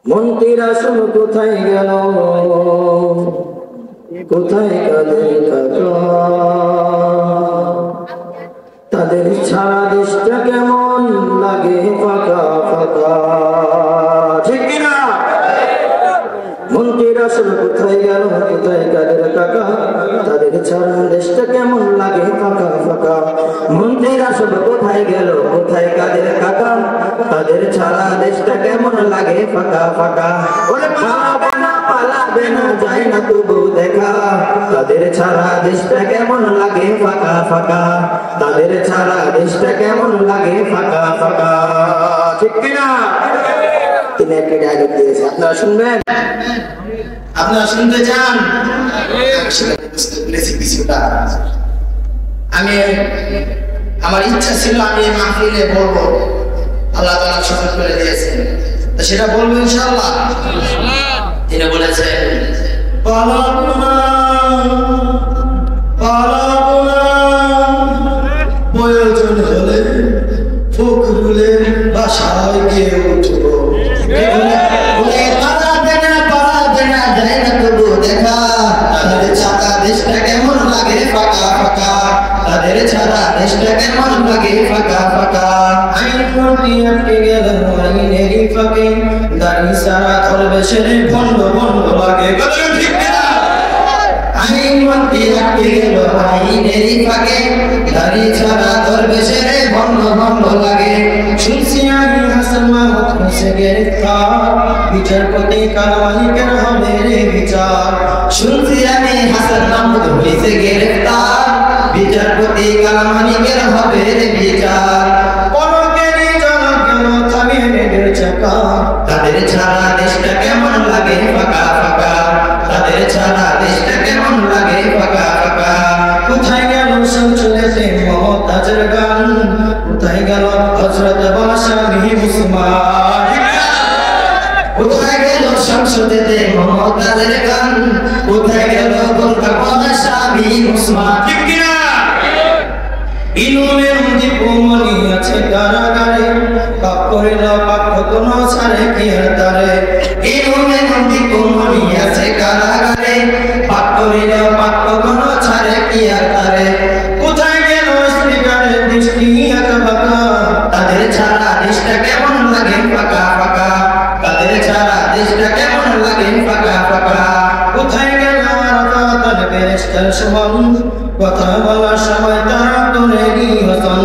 মন্ত্রীরা সব কোথায় গেল, কোথায় কাদের কাকা, তাদের ছাড়া দেশটা কেমন লাগে ফাঁকা ফাঁকা, ঠিক কিনা? মন্ত্রীরা সব কোথায় গেল, কোথায় কাদের কাকা, তাদের ছাড়া দেশটা কেমন লাগে ফাঁকা ফাঁকা। মন্ত্রীরা সব কোথায় গেল, কোথায় কাদের কাকা, তাদের ছাড়া দেশটা কেমন লাগে ফাঁকা ফাঁকা। ওরে পালাবে না পালাবে না যায় না তবু দেখা, তাদের ছাড়া দেশটা কেমন লাগে ফাঁকা ফাঁকা, তাদের ছাড়া দেশটা কেমন লাগে ফাঁকা ফাঁকা, ঠিক কিনা? তিনি একটা ডায়লগ দিয়েছে, আপনারা শুনবেন? আপনারা শুনতে চান? আমি আমার ইচ্ছা ছিল আমি এই মাহফিলে বলবো, আল্লাহ তাআলা সুযোগ করে দিয়েছেন, তো সেটা বলবো ইনশাআল্লাহ। তিনি বলেছেন পালাবো না পালাবো না, প্রয়োজন হলে ফখরুলের বাসায় গিয়ে উঠবো। পালাবে না পালাবে না যায় না তবু দেখা, তাদের ছাড়া দেশটা কেমন লাগে ফাঁকা ফাঁকা, তাদের ছাড়া দেশটা কেমন লাগে ফাঁকা ফাঁকা। আইন মন্ত্রী আটকে গেল আইনেরই ফাঁকে, দাড়ি সারা দরবেশের ভণ্ড ভণ্ড লাগে, ঠিক কিনা? আইন মন্ত্রী আটকে গেল আইনেরই ফাঁকে, দাড়ি ছাড়া দরবেশের ভণ্ড ভণ্ড লাগে। শুনছি আমি হাসান মাহমুদ হয়েছে গ্রেফতার, বিচারপতি কারওয়ানিকের হবে রে বিচার। শুনছি আমি হাসান মাহমুদ হয়েছে গ্রেফতার, বিচারপতি কারওয়ানিকের হবে রে বিচার। পলকেরই ঝলক গেল থামিয়ে রেলের চাকা, তাদের ছাড়া দেশটা কেমন লাগে ফাঁকা ফাঁকা, তাদের ছাড়া দেশটা কেমন লাগে ফাঁকা ফাঁকা। কোথায় গেল সংসদেতে মমতাজের গান, কোথায় গেল হযরত বাদশাহ উসমান, কোথায় গেল সংসদেতে মমতাজের গান, কোথায় গেল বাদশাহ উসমান, ঠিক কিনা? ইলমের দীপমণি আছে কারাগারে, পাপ করিল পাপ কোন ছাড়ে কি তারে। ইলমের দীপমণি আছে কারাগারে, পাপ করিল পাপ কোন ছাড়ে কি তারে। কোথায় গেল স্পিকারের দৃষ্টি এত বাঁকা, তাদের ছাড়া দেশটা কেমন লাগে ফাঁকা ফাঁকা, তাদের ছাড়া দেশটা কেমন লাগে ফাঁকা ফাঁকা। কোথায় গেল আরাফাত বেরেশতার সমান, কথা বলার সময় তারা করে নিহতন।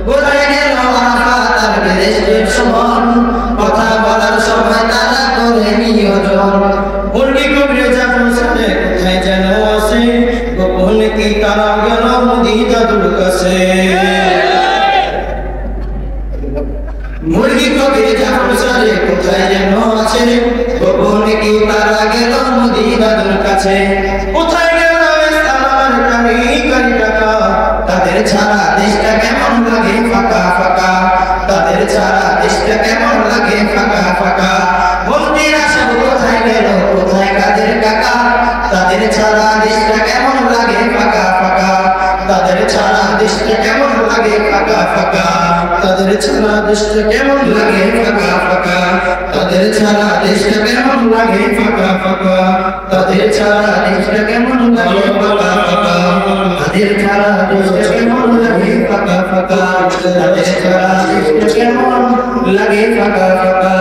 কোথায় গেল আরাফাত বেরেশতার সমান, কথা বলার সময় তারা করে নিহতন। মুরগি কবরে জাফর সাথে কোথায় যেন আছে, গোপন কি তারা গেল মোদি দাদুর কাছে। মুরগি কবরে জাফর সাথে কোথায় যেন আছে, গোপন কি তারা গেল মোদি দাদুর কাছে। কোথায় গেল ইসলামের কারি কারি টাকা, তাদের ছাড়া দেশটা কেমন লাগে ফাঁকা ফাঁকা, তাদের ছাড়া দেশটা কেমন লাগে ফাঁকা ফাঁকা। মন্ত্রীরা সব কোথায় গেল, কোথায় কাদের কাকা, তাদের ছাড়া দেশটা কেমন লাগে ফাঁকা ফাঁকা, তাদের ছাড়া দেশটা কেমন লাগে ফাঁকা ফাঁকা, তাদের ছাড়া দেশটা কেমন লাগে ফাঁকা ফাঁকা, তাদের ছাড়া দেশটা কেমন লাগে ফাঁকা ফাঁকা, তাদের ছাড়া দেশটা কেমন লাগে ফাঁকা ফাঁকা, তাদের ছাড়া দেশটা কেমন লাগে ফাঁকা ফাঁকা, তাদের ছাড়া দেশটা কেমন লাগে ফাঁকা ফাঁকা।